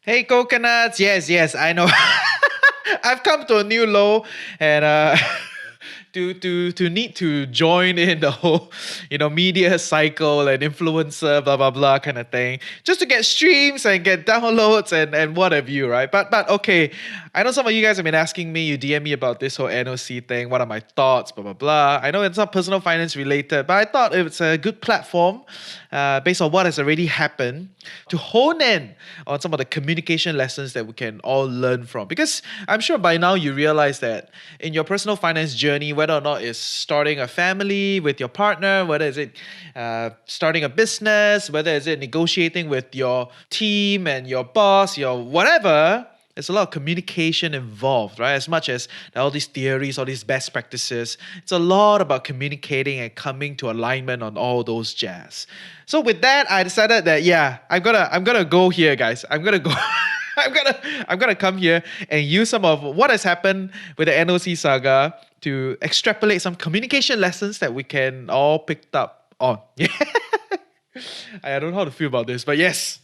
Hey, coconuts. Yes, yes, I know. I've come to a new low, and to need to join in the whole media cycle and influencer blah blah blah kind of thing, just to get streams and get downloads and what have you, right? But okay, I know some of you guys have been asking me. You DM me about this whole NOC thing. What are my thoughts? Blah blah blah. I know it's not personal finance related, but I thought it's a good platform, based on what has already happened, to hone in on some of the communication lessons that we can all learn from. Because I'm sure by now you realize that in your personal finance journey, whether or not it's starting a family with your partner, whether is it starting a business, whether is it negotiating with your team and your boss, your whatever, there's a lot of communication involved, right? As much as all these theories, all these best practices, it's a lot about communicating and coming to alignment on all those jazz. So with that, I decided that yeah, I'm gonna go here, guys. I'm gonna go. I'm gonna come here and use some of what has happened with the NOC saga to extrapolate some communication lessons that we can all pick up on. Yeah. I don't know how to feel about this, but yes.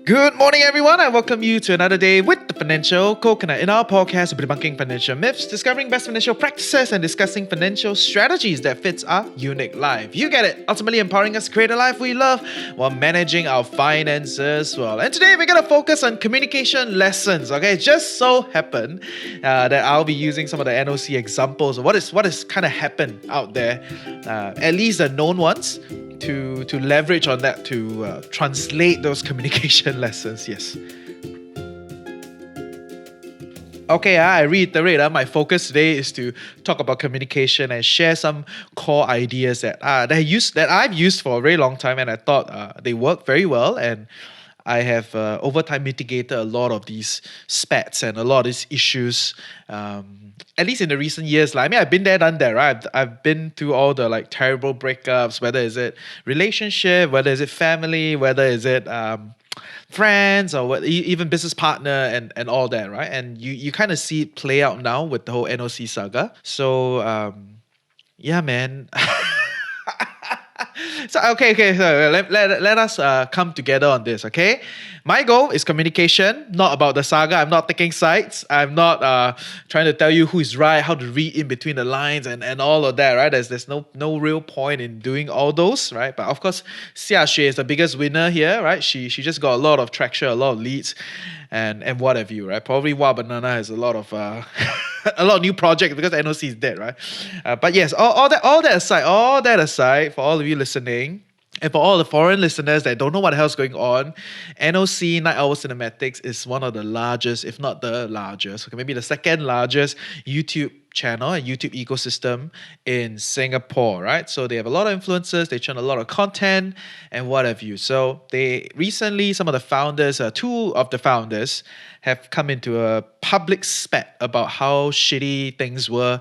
Good morning, everyone. I welcome you to another day with the Financial Coconut. In our podcast, we'll be debunking financial myths, discovering best financial practices, and discussing financial strategies that fits our unique life. You get it. Ultimately empowering us to create a life we love while managing our finances well. And today we're gonna focus on communication lessons. Okay, just so happen that I'll be using some of the NOC examples of what is kind of happened out there, at least the known ones, to leverage on that to translate those communication lessons. Yes. Okay, I reiterate, my focus today is to talk about communication and share some core ideas that I've used for a very long time, and I thought they work very well, and I have over time mitigated a lot of these spats and a lot of these issues. At least in the recent years, like, I mean, I've been there, done that, right? I've been through all the like terrible breakups, whether is it relationship, whether is it family, whether is it friends, or even business partner, and all that, right? And you kind of see it play out now with the whole NOC saga. So yeah, man. So okay. So let us come together on this. Okay, my goal is communication, not about the saga. I'm not taking sides. I'm not trying to tell you who is right, how to read in between the lines, and all of that. Right? There's no real point in doing all those. Right? But of course, Xia Xue is the biggest winner here. Right? She just got a lot of traction, a lot of leads, and what have you. Right? Probably Wa Banana has a lot of a lot of new projects because NOC is dead, right? But yes, all that aside, for all of you listening, and for all the foreign listeners that don't know what the hell's going on, NOC Night Owl Cinematics is one of the largest, if not the largest, okay, maybe the second largest YouTube channel and YouTube ecosystem in Singapore, right? So they have a lot of influencers, they churn a lot of content and what have you. So they recently, some of the founders, two of the founders, have come into a public spat about how shitty things were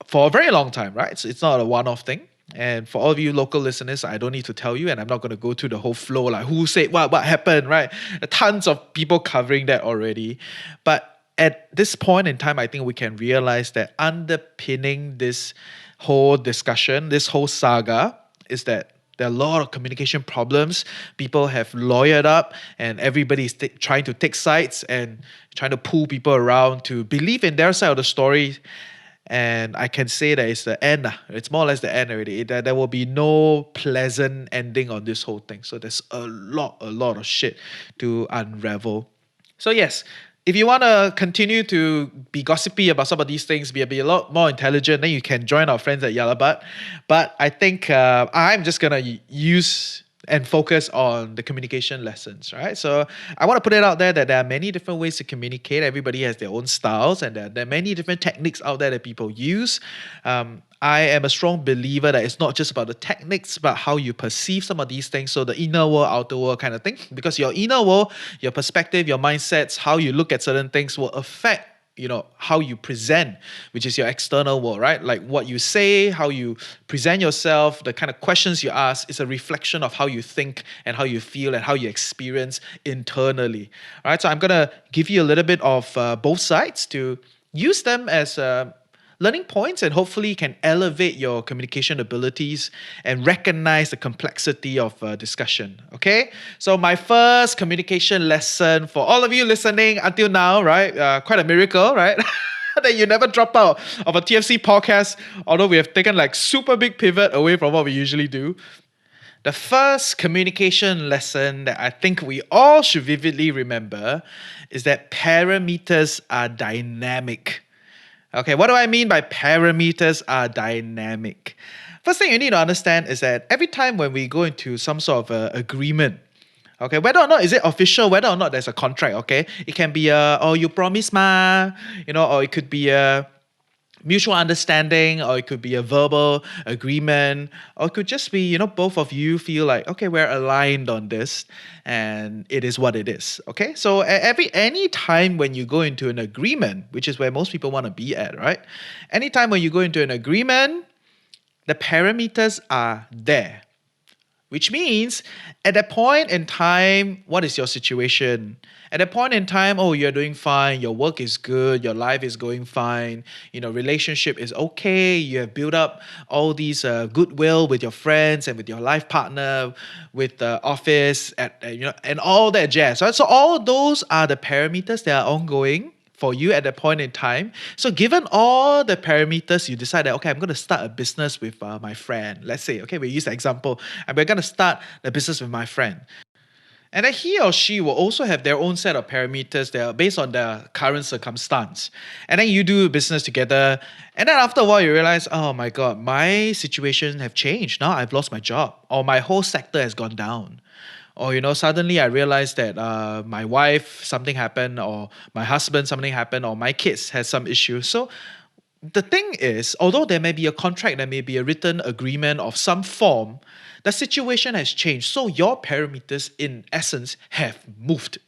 for a very long time, right? So it's not a one-off thing. And for all of you local listeners, I don't need to tell you, and I'm not going to go through the whole flow, like who said what happened, right? Tons of people covering that already. But at this point in time, I think we can realize that underpinning this whole discussion, this whole saga, is that there are a lot of communication problems. People have lawyered up, and everybody's trying to take sides and trying to pull people around to believe in their side of the story. And I can say that it's the end. It's more or less the end already. There will be no pleasant ending on this whole thing. So there's a lot of shit to unravel. So yes, if you want to continue to be gossipy about some of these things, be a lot more intelligent, then you can join our friends at Yalabat. But I think I'm just going to use and focus on the communication lessons, right? So I want to put it out there that there are many different ways to communicate. Everybody has their own styles, and there are many different techniques out there that people use. I am a strong believer that it's not just about the techniques, but how you perceive some of these things. So the inner world, outer world kind of thing. Because your inner world, your perspective, your mindsets, how you look at certain things will affect how you present, which is your external world, right? Like what you say, how you present yourself, the kind of questions you ask is a reflection of how you think and how you feel and how you experience internally. All right, so I'm gonna give you a little bit of both sides to use them as learning points and hopefully can elevate your communication abilities and recognize the complexity of discussion. Okay, so my first communication lesson for all of you listening until now, right? Quite a miracle, right? That you never drop out of a TFC podcast, although we have taken like super big pivot away from what we usually do. The first communication lesson that I think we all should vividly remember is that parameters are dynamic. Okay, what do I mean by parameters are dynamic? First thing you need to understand is that every time when we go into some sort of agreement, okay, whether or not is it official, whether or not there's a contract, okay, it can be oh, you promise ma, or it could be a mutual understanding, or it could be a verbal agreement, or it could just be, both of you feel like, okay, we're aligned on this and it is what it is. Okay, so any time when you go into an agreement, which is where most people want to be at, right? Anytime when you go into an agreement, the parameters are there, which means at that point in time, what is your situation? At that point in time, oh, you're doing fine, your work is good, your life is going fine, relationship is okay, you have built up all these goodwill with your friends and with your life partner, with the office, and all that jazz. Right? So all those are the parameters that are ongoing for you at that point in time. So given all the parameters, you decide that, okay, I'm going to start a business with my friend. Let's say, okay, we use the example, and we're going to start the business with my friend. And then he or she will also have their own set of parameters that are based on their current circumstance. And then you do business together. And then after a while, you realize, oh my God, my situation have changed. Now I've lost my job, or my whole sector has gone down. Or, suddenly I realized that my wife, something happened, or my husband, something happened, or my kids has some issues. So the thing is, although there may be a contract, there may be a written agreement of some form, the situation has changed. So your parameters, in essence, have moved.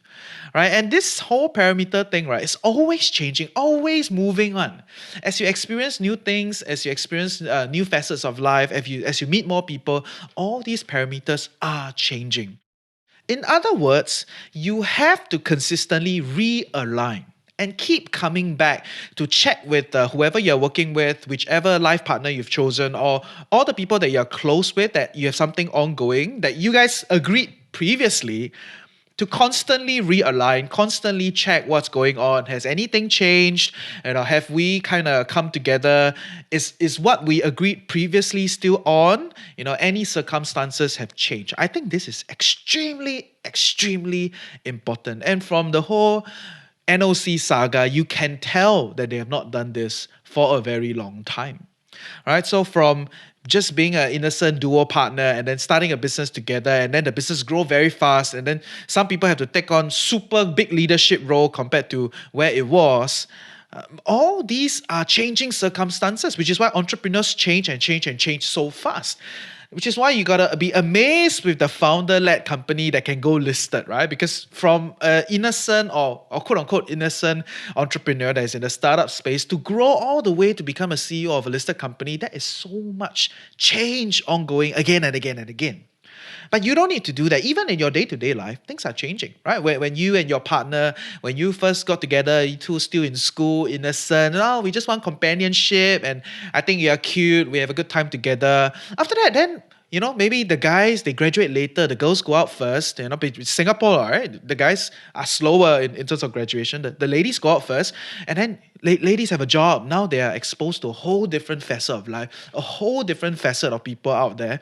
Right? And this whole parameter thing, right, is always changing, always moving on. As you experience new things, as you experience new facets of life, as you meet more people, all these parameters are changing. In other words, you have to consistently realign and keep coming back to check with whoever you're working with, whichever life partner you've chosen, or all the people that you're close with, that you have something ongoing that you guys agreed previously, to constantly realign, constantly check what's going on. Has anything changed? Have we kind of come together? Is what we agreed previously still on? Any circumstances have changed. I think this is extremely, extremely important. And from the whole NOC saga, you can tell that they have not done this for a very long time. All right, so from just being an innocent duo partner and then starting a business together, and then the business grow very fast, and then some people have to take on super big leadership role compared to where it was. All these are changing circumstances, which is why entrepreneurs change and change and change so fast. Which is why you gotta be amazed with the founder-led company that can go listed, right? Because from an innocent or quote-unquote innocent entrepreneur that is in the startup space to grow all the way to become a CEO of a listed company, that is so much change ongoing again and again and again. But you don't need to do that. Even in your day-to-day life, things are changing, right? When you and your partner, when you first got together, you two still in school, innocent, oh, we just want companionship, and I think you're cute, we have a good time together. After that, then maybe the guys, they graduate later, the girls go out first. Singapore, right? The guys are slower in terms of graduation. The ladies go out first, and then ladies have a job. Now they are exposed to a whole different facet of life, a whole different facet of people out there.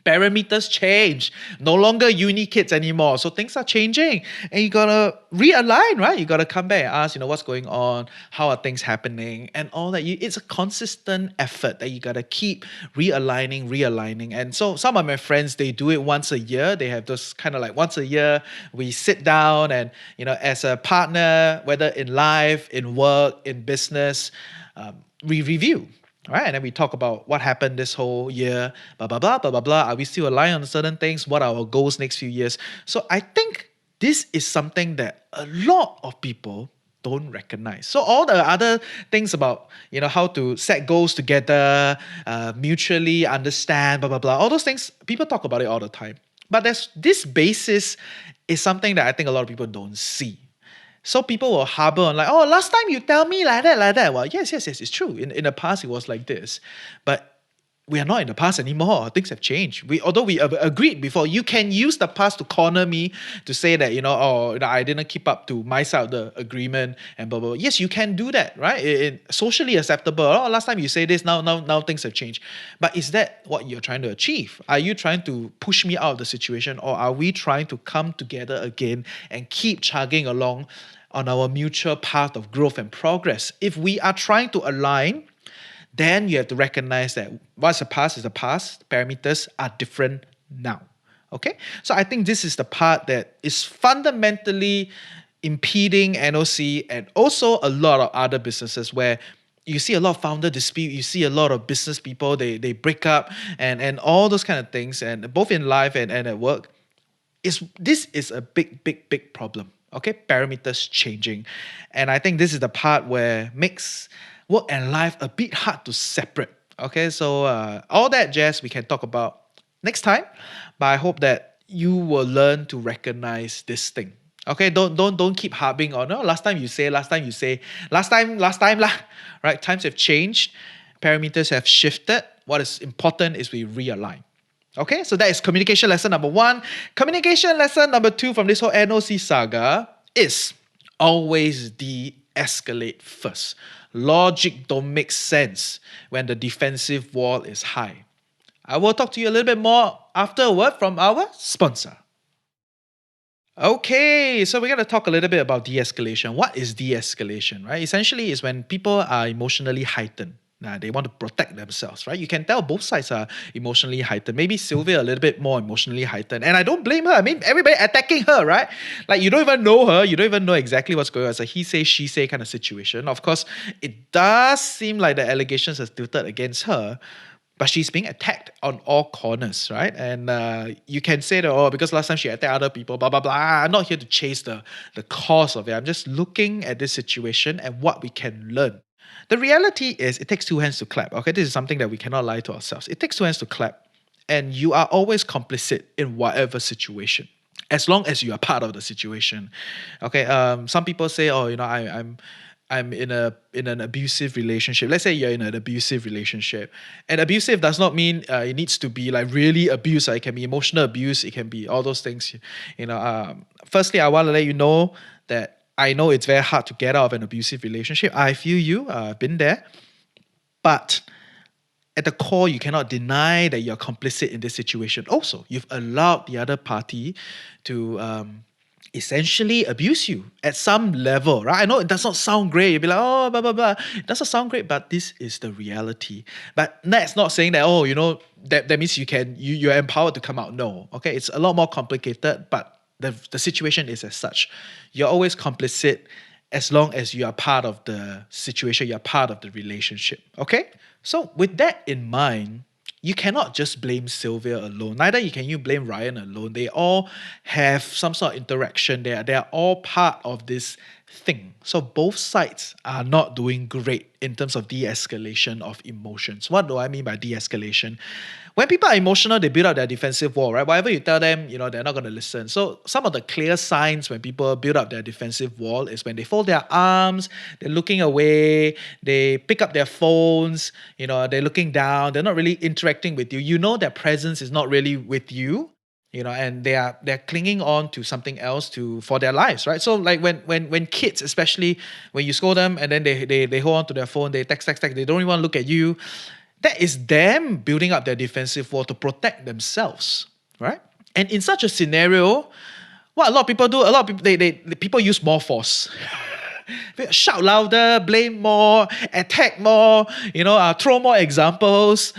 Parameters change. No longer uni kids anymore. So things are changing. And you gotta realign, right? You gotta come back and ask, what's going on? How are things happening? And all that. It's a consistent effort that you gotta keep realigning. And so some of my friends, they do it once a year. They have this kind of like once a year, we sit down and, as a partner, whether in life, in work, in business, we review. Right, and then we talk about what happened this whole year, blah, blah, blah, blah, blah, blah. Are we still aligned on certain things? What are our goals next few years? So I think this is something that a lot of people don't recognize. So all the other things about, how to set goals together, mutually understand, blah, blah, blah, all those things, people talk about it all the time. But there's this basis is something that I think a lot of people don't see. So people will harbor on like, oh, last time you tell me like that, like that. Well, yes, it's true. In the past, it was like this. But we are not in the past anymore. Things have changed. Although we agreed before, you can use the past to corner me to say that, oh, I didn't keep up to my side of the agreement and blah, blah, blah. Yes, you can do that, right? Socially acceptable. Oh, last time you say this, now things have changed. But is that what you're trying to achieve? Are you trying to push me out of the situation, or are we trying to come together again and keep chugging along on our mutual path of growth and progress? If we are trying to align, then you have to recognize that what's the past is the past. Parameters are different now. Okay? So I think this is the part that is fundamentally impeding NOC and also a lot of other businesses where you see a lot of founder dispute, you see a lot of business people, they break up and all those kind of things, and both in life and at work. This is a big problem. Okay, parameters changing. And I think this is the part where makes work and life a bit hard to separate. Okay, so all that jazz we can talk about next time, but I hope that you will learn to recognize this thing. Okay, don't keep harping on, oh, last time you say, last time lah. Right, times have changed, parameters have shifted. What is important is we realign. Okay, so that is communication lesson number 1. Communication lesson number 2 from this whole NOC saga is always de-escalate first. Logic don't make sense when the defensive wall is high. I will talk to you a little bit more after a word from our sponsor. Okay, so we're going to talk a little bit about de-escalation. What is de-escalation, right? Essentially, it's when people are emotionally heightened. They want to protect themselves, right? You can tell both sides are emotionally heightened. Maybe Sylvia a little bit more emotionally heightened. And I don't blame her. I mean, everybody attacking her, right? Like, you don't even know her. You don't even know exactly what's going on. It's a he say, she say kind of situation. Of course, it does seem like the allegations are tilted against her, but she's being attacked on all corners, right? And you can say that, oh, because last time she attacked other people, blah, blah, blah. I'm not here to chase the cause of it. I'm just looking at this situation and what we can learn. The reality is it takes two hands to clap. Okay, this is something that we cannot lie to ourselves. It takes two hands to clap, and you are always complicit in whatever situation, as long as you are part of the situation. Okay, some people say, oh, I'm in an abusive relationship. Let's say you're in an abusive relationship, and abusive does not mean it needs to be like really abuse. It can be emotional abuse. It can be all those things. Firstly, I want to let you know that I know it's very hard to get out of an abusive relationship. I feel you. I've been there. But at the core, you cannot deny that you're complicit in this situation. Also, you've allowed the other party to essentially abuse you at some level, right? I know it does not sound great. You'll be like, oh, blah, blah, blah. It doesn't sound great, but this is the reality. But that's not saying that, oh, that means you're empowered to come out. No, okay? It's a lot more complicated, but the situation is as such. You're always complicit as long as you are part of the situation, you're part of the relationship. Okay? So with that in mind, you cannot just blame Sylvia alone. Neither can you blame Ryan alone. They all have some sort of interaction there. They are all part of this thing. So both sides are not doing great in terms of de-escalation of emotions. What do I mean by de-escalation? When people are emotional, they build up their defensive wall, right? Whatever you tell them, they're not going to listen. So some of the clear signs when people build up their defensive wall is when they fold their arms, they're looking away, they pick up their phones, they're looking down, they're not really interacting with you. You know their presence is not really with you. And they're clinging on to something else for their lives, right? So like when kids, especially when you scold them and then they hold on to their phone, they text, they don't even want to look at you. That is them building up their defensive wall to protect themselves, right? And in such a scenario, what a lot of people do, people use more force. Shout louder, blame more, attack more, throw more examples.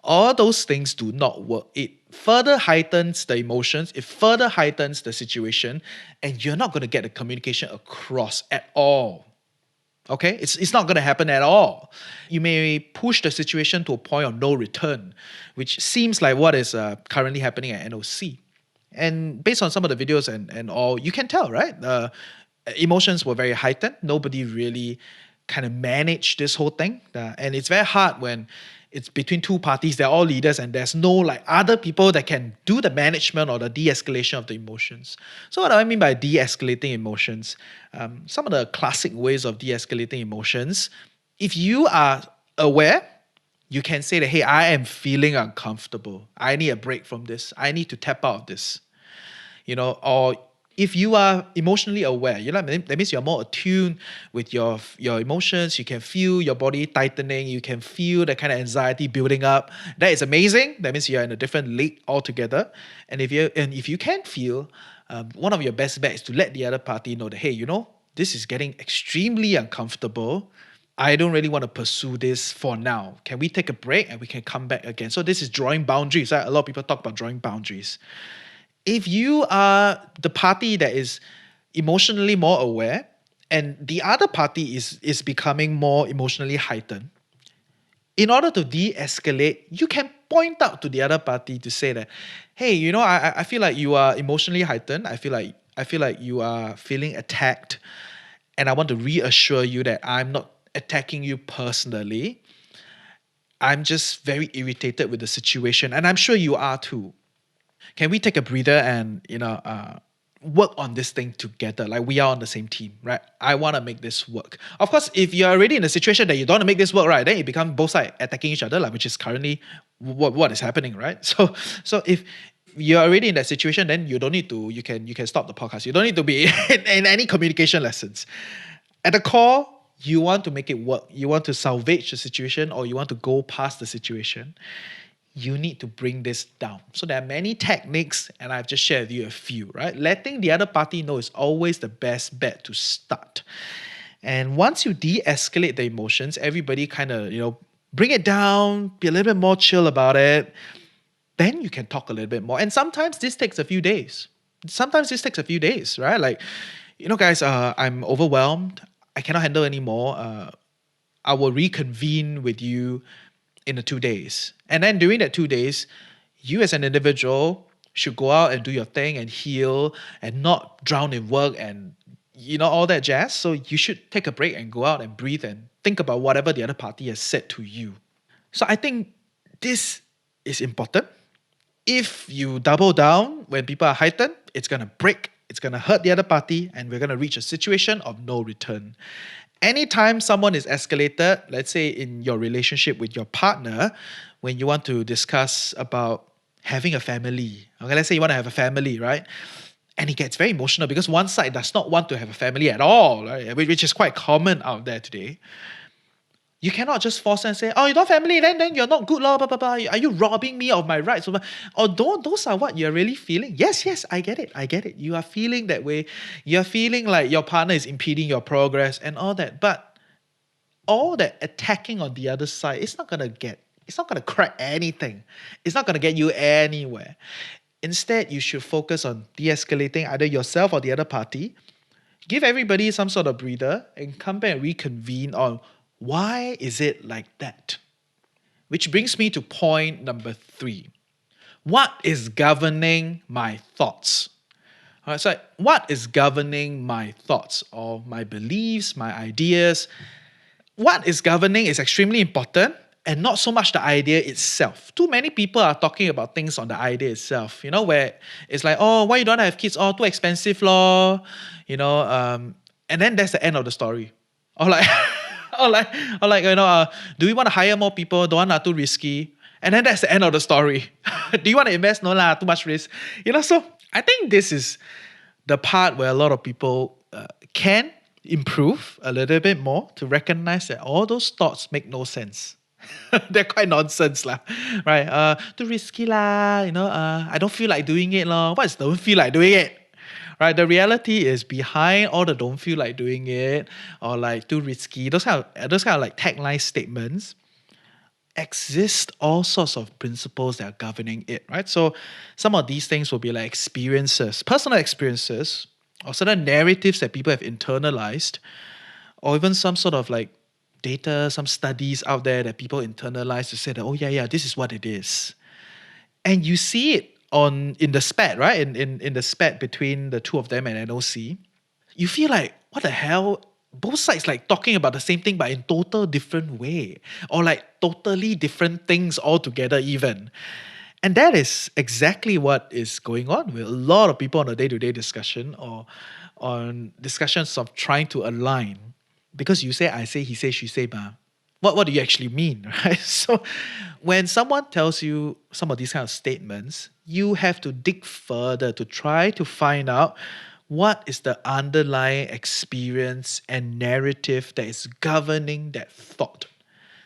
All those things do not work. It further heightens the emotions, it further heightens the situation, and you're not going to get the communication across at all. Okay? It's not going to happen at all. You may push the situation to a point of no return, which seems like what is currently happening at NOC. And based on some of the videos and all, you can tell, right? Emotions were very heightened. Nobody really kind of managed this whole thing. And it's very hard when it's between two parties, they're all leaders, and there's no like other people that can do the management or the de-escalation of the emotions. So what do I mean by de-escalating emotions? Some of the classic ways of de-escalating emotions, if you are aware, you can say that, hey, I am feeling uncomfortable. I need a break from this. I need to tap out of this. Or if you are emotionally aware, that means you're more attuned with your emotions. You can feel your body tightening. You can feel the kind of anxiety building up. That is amazing. That means you're in a different league altogether. And if you can feel, one of your best bets is to let the other party know that, hey, this is getting extremely uncomfortable. I don't really want to pursue this for now. Can we take a break and we can come back again? So this is drawing boundaries. Right? A lot of people talk about drawing boundaries. If you are the party that is emotionally more aware and the other party is becoming more emotionally heightened, in order to de-escalate, you can point out to the other party to say that, hey, I feel like you are emotionally heightened. I feel like you are feeling attacked, and I want to reassure you that I'm not attacking you personally. I'm just very irritated with the situation, and I'm sure you are too. Can we take a breather and work on this thing together? Like, we are on the same team, right? I want to make this work. Of course, if you're already in a situation that you don't want to make this work, right, then it becomes both sides attacking each other, like, which is currently what is happening, right? So if you're already in that situation, then you don't need to. You can stop the podcast. You don't need to be in any communication lessons. At the core, you want to make it work. You want to salvage the situation, or you want to go past the situation. You need to bring this down. So there are many techniques, and I've just shared with you a few, right? Letting the other party know is always the best bet to start. And once you de-escalate the emotions, everybody kind of, bring it down, be a little bit more chill about it. Then you can talk a little bit more. And sometimes this takes a few days. Right? Like, guys, I'm overwhelmed. I cannot handle anymore. I will reconvene with you in the 2 days. And then during that 2 days, you as an individual should go out and do your thing and heal and not drown in work and all that jazz. So you should take a break and go out and breathe and think about whatever the other party has said to you. So I think this is important. If you double down when people are heightened, it's going to break, it's going to hurt the other party, and we're going to reach a situation of no return. Anytime someone is escalated, let's say in your relationship with your partner, when you want to discuss about having a family, okay, let's say you want to have a family, right? And it gets very emotional because one side does not want to have a family at all, right? Which is quite common out there today. You cannot just force and say, oh, you don't have family, then you're not good, blah, blah, blah, blah. Are you robbing me of my rights? Although those are what you're really feeling. Yes, I get it. You are feeling that way. You're feeling like your partner is impeding your progress and all that. But all that attacking on the other side, it's not going to crack anything. It's not going to get you anywhere. Instead, you should focus on de-escalating either yourself or the other party. Give everybody some sort of breather and come back and reconvene on why is it like that? Which brings me to point number 3. What is governing my thoughts? All right, so what is governing my thoughts or my beliefs, my ideas? What is governing is extremely important, and not so much the idea itself. Too many people are talking about things on the idea itself, where it's like, oh, why you don't have kids? Oh, too expensive, lor. And then that's the end of the story. Or like, do we want to hire more people? Don't want too risky. And then that's the end of the story. Do you want to invest? No lah, too much risk. So I think this is the part where a lot of people can improve a little bit more to recognize that all those thoughts make no sense. They're quite nonsense lah, right? Too risky lah, I don't feel like doing it lor. What is don't feel like doing it? Right? The reality is behind all the don't feel like doing it or like too risky, those kind of like tagline statements, exist all sorts of principles that are governing it, right? So some of these things will be like experiences, personal experiences, or certain narratives that people have internalized, or even some sort of like data, some studies out there that people internalize to say that, oh yeah, this is what it is. And you see it in the spat, right? In the spat between the two of them and NOC. You feel like, what the hell? both sides like talking about the same thing but in total different way, or like totally different things altogether even. And that is exactly what is going on with a lot of people on a day-to-day discussion, or on discussions of trying to align. Because you say, I say, he say, she say, ma. What do you actually mean, right? So when someone tells you some of these kind of statements, you have to dig further to try to find out what is the underlying experience and narrative that is governing that thought.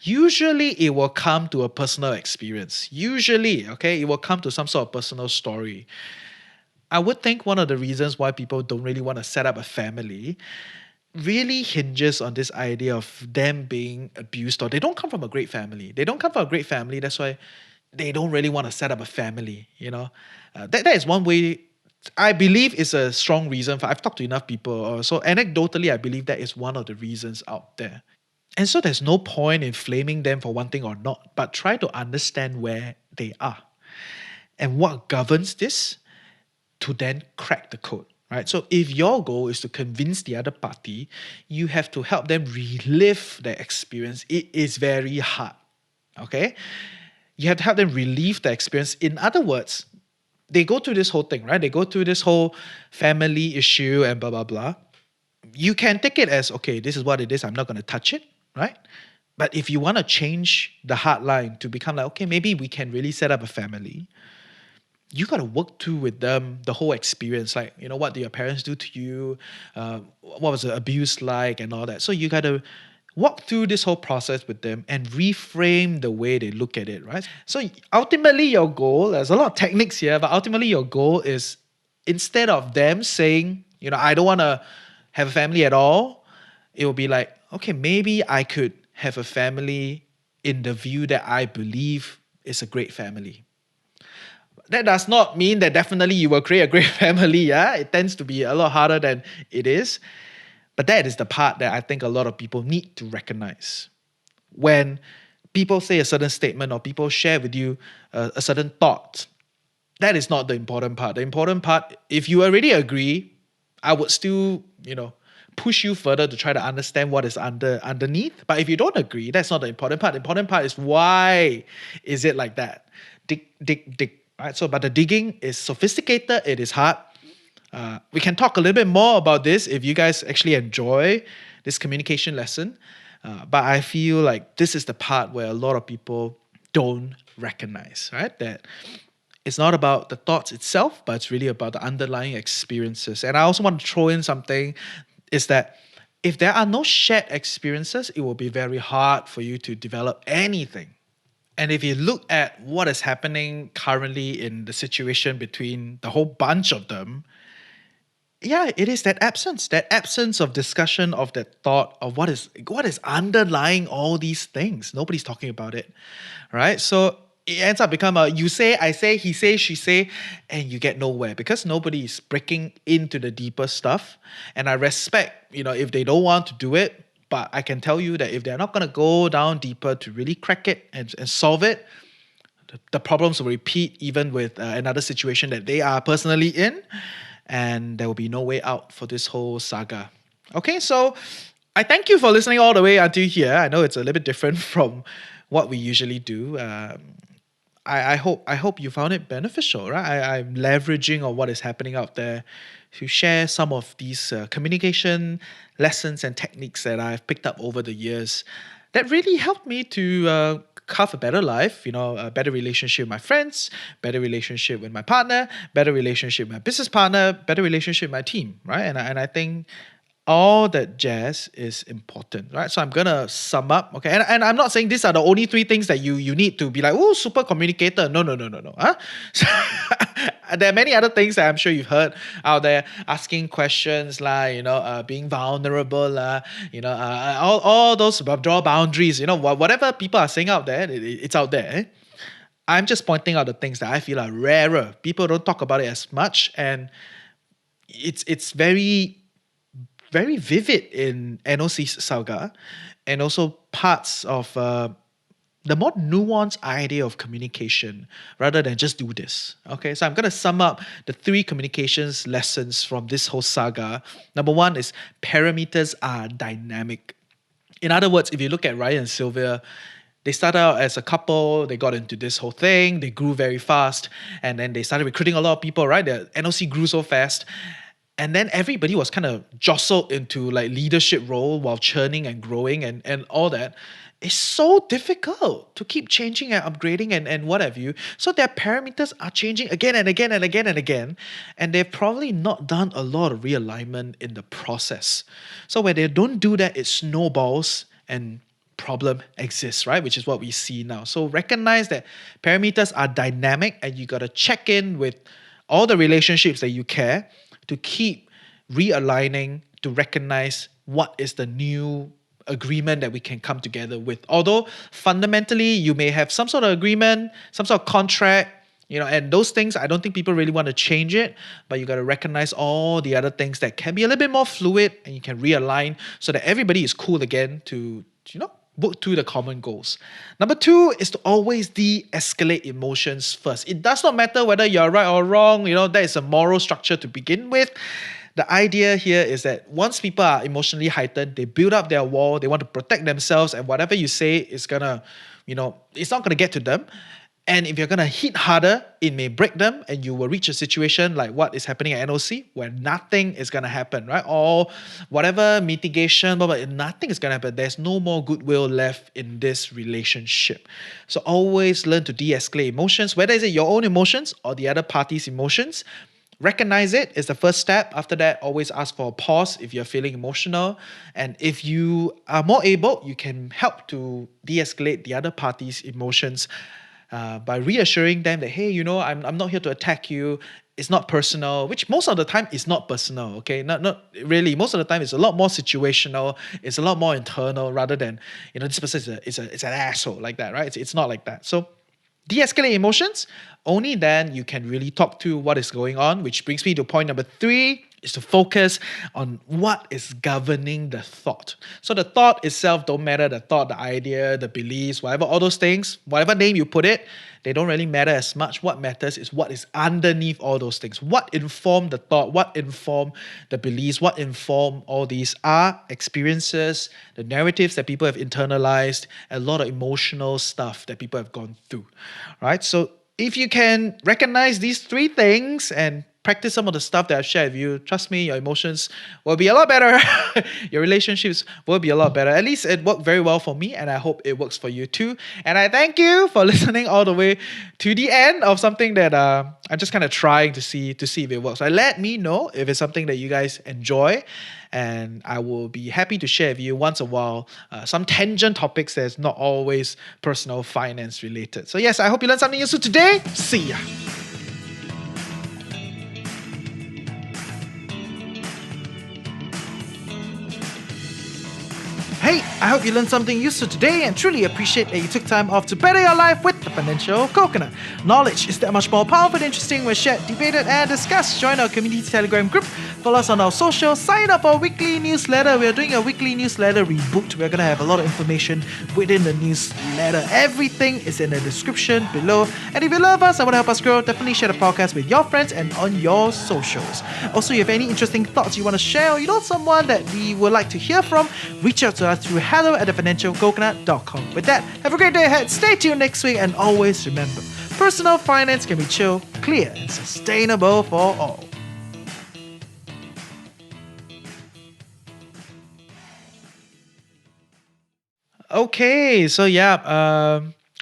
Usually it will come to a personal experience. Usually, okay, it will come to some sort of personal story. I would think one of the reasons why people don't really want to set up a family really hinges on this idea of them being abused, or they don't come from a great family. They don't come from a great family. That's why they don't really want to set up a family, you know. That is one way. I believe is a strong reason for. I've talked to enough people, so anecdotally, I believe that is one of the reasons out there. And so there's no point in flaming them for one thing or not, but try to understand where they are and what governs this to then crack the code, right? So if your goal is to convince the other party, you have to help them relive their experience. It is very hard, okay? You have to help them relive the experience. In other words, they go through this whole thing, right? They go through this whole family issue and blah, blah, blah. You can take it as, okay, this is what it is. I'm not going to touch it, right? But if you want to change the hard line to become like, okay, maybe we can really set up a family, you got to work through with them the whole experience. Like, you know, what did your parents do to you? What was the abuse like and all that? So you got to walk through this whole process with them and reframe the way they look at it, right? So ultimately, your goal, there's a lot of techniques here, but ultimately, your goal is instead of them saying, you know, I don't want to have a family at all, it will be like, okay, maybe I could have a family in the view that I believe is a great family. That does not mean that definitely you will create a great family. Yeah, it tends to be a lot harder than it is. But that is the part that I think a lot of people need to recognize. When people say a certain statement or people share with you a certain thought, that is not the important part. The important part, if you already agree, I would still, you know, push you further to try to understand what is underneath. But if you don't agree, that's not the important part. The important part is why is it like that? Dig. Right. So, but the digging is sophisticated. It is hard. We can talk a little bit more about this if you guys actually enjoy this communication lesson. But I feel like this is the part where a lot of people don't recognize, right? That it's not about the thoughts itself, but it's really about the underlying experiences. And I also want to throw in something is that if there are no shared experiences, it will be very hard for you to develop anything. And if you look at what is happening currently in the situation between the whole bunch of them, yeah, it is that absence of discussion of that thought of what is underlying all these things. Nobody's talking about it, right? So it ends up become a you say, I say, he say, she say, and you get nowhere because nobody is breaking into the deeper stuff. And I respect, you know, if they don't want to do it, but I can tell you that if they're not going to go down deeper to really crack it and solve it, the problems will repeat even with another situation that they are personally in, and there will be no way out for this whole saga. Okay, so I thank you for listening all the way until here. I know it's a little bit different from what we usually do. I hope you found it beneficial, right? I'm leveraging on what is happening out there to share some of these communication lessons and techniques that I've picked up over the years that really helped me to have a better life, you know, a better relationship with my friends, better relationship with my partner, better relationship with my business partner, better relationship with my team, right? And I think all that jazz is important, right? So I'm gonna sum up, okay? And I'm not saying these are the only three things that you need to be like, oh, super communicator. No. Huh? So, there are many other things that I'm sure you've heard out there, asking questions, like, you know, being vulnerable, all those draw boundaries, you know, whatever people are saying out there, it's out there. Eh? I'm just pointing out the things that I feel are rarer. People don't talk about it as much, and it's very vivid in NOC's Saga, and also parts of the more nuanced idea of communication rather than just do this. Okay, so I'm going to sum up the three communications lessons from this whole saga. Number one is parameters are dynamic. In other words, if you look at Ryan and Sylvia, they started out as a couple, they got into this whole thing, they grew very fast, and then they started recruiting a lot of people, right? The NOC grew so fast. And then everybody was kind of jostled into like leadership role while churning and growing and all that. It's so difficult to keep changing and upgrading and what have you. So their parameters are changing again and again and again and again. And they've probably not done a lot of realignment in the process. So when they don't do that, it snowballs and problem exists, right? Which is what we see now. So recognize that parameters are dynamic and you got to check in with all the relationships that you care to keep realigning to recognize what is the new agreement that we can come together with. Although fundamentally you may have some sort of agreement, some sort of contract, and those things, I don't think people really want to change it, but you got to recognize all the other things that can be a little bit more fluid and you can realign so that everybody is cool again to work to the common goals. Number two is to always de-escalate emotions first. It does not matter whether you're right or wrong, that is a moral structure to begin with. The idea here is that once people are emotionally heightened, they build up their wall, they want to protect themselves, and whatever you say is gonna, it's not gonna get to them. And if you're gonna hit harder, it may break them, and you will reach a situation like what is happening at NOC, where nothing is gonna happen, right? Or whatever mitigation, nothing is gonna happen. There's no more goodwill left in this relationship. So always learn to de-escalate emotions, whether it's your own emotions or the other party's emotions. Recognize it is the first step. After that, always ask for a pause if you're feeling emotional. And if you are more able, you can help to de-escalate the other party's emotions by reassuring them that, hey, I'm not here to attack you. It's not personal, which most of the time is not personal, okay? Not really. Most of the time, it's a lot more situational. It's a lot more internal rather than, this person is an asshole like that, right? It's not like that. So de-escalate emotions, only then you can really talk to what is going on, which brings me to point number three, is to focus on what is governing the thought. So the thought itself don't matter, the thought, the idea, the beliefs, whatever, all those things, whatever name you put it, they don't really matter as much. What matters is what is underneath all those things. What inform the thought, what inform the beliefs, what inform all these are experiences, the narratives that people have internalized, a lot of emotional stuff that people have gone through, right? So if you can recognize these three things and practice some of the stuff that I've shared with you, trust me, your emotions will be a lot better. Your relationships will be a lot better. At least it worked very well for me, and I hope it works for you too. And I thank you for listening all the way to the end of something that I'm just kind of trying to see if it works. So let me know if it's something that you guys enjoy, and I will be happy to share with you once in a while some tangent topics that's not always personal finance related. So yes, I hope you learned something useful today. See ya. Hey, I hope you learned something useful today and truly appreciate that you took time off to better your life with the Financial Coconut. Knowledge is that much more powerful and interesting when shared, debated, and discussed. Join our community Telegram group, follow us on our socials, sign up for our weekly newsletter. We're doing a weekly newsletter reboot. We're going to have a lot of information within the newsletter. Everything is in the description below. And if you love us and want to help us grow, definitely share the podcast with your friends and on your socials. Also, if you have any interesting thoughts you want to share or you know someone that we would like to hear from, reach out to us through hello@thefinancialcoconut.com. With that, have a great day ahead. Stay tuned next week, and always remember, personal finance can be chill, clear, and sustainable for all. Okay, so yeah,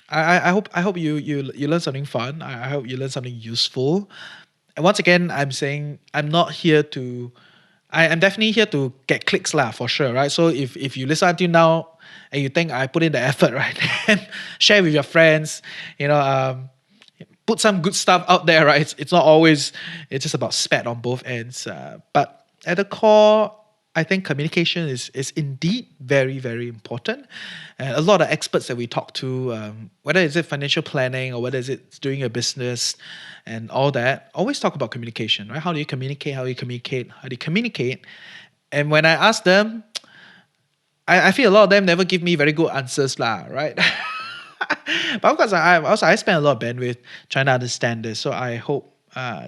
I hope you learn something fun. I hope you learn something useful. And once again, I'm saying I'm not here to. I'm definitely here to get clicks lah, for sure, right? So if you listen until now and you think I put in the effort, right, and share with your friends, put some good stuff out there, right? It's not always, it's just about spat on both ends. But at the core, I think communication is indeed very, very important. And a lot of experts that we talk to, whether it's financial planning or whether it's doing a business and all that, always talk about communication, right? How do you communicate? How do you communicate? How do you communicate? And when I ask them, I feel a lot of them never give me very good answers lah, right? But of course, I spend a lot of bandwidth trying to understand this. So I hope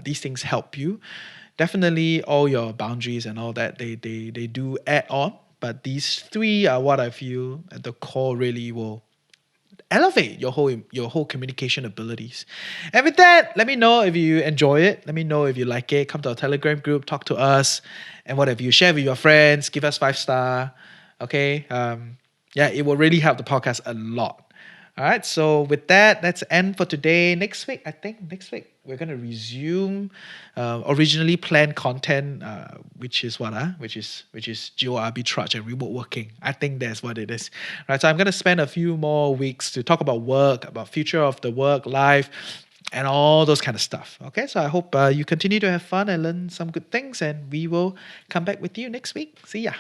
these things help you. Definitely, all your boundaries and all that they do add on. But these three are what I feel at the core really will elevate your whole communication abilities. And with that, let me know if you enjoy it. Let me know if you like it. Come to our Telegram group, talk to us, and whatever you share with your friends, give us 5 star. Okay. Yeah, it will really help the podcast a lot. All right. So with that, that's end for today. Next week, I think next week we're gonna resume originally planned content, which is what which is geo arbitrage and remote working. I think that's what it is. Right. So I'm gonna spend a few more weeks to talk about work, about future of the work life, and all those kind of stuff. Okay. So I hope you continue to have fun and learn some good things, and we will come back with you next week. See ya.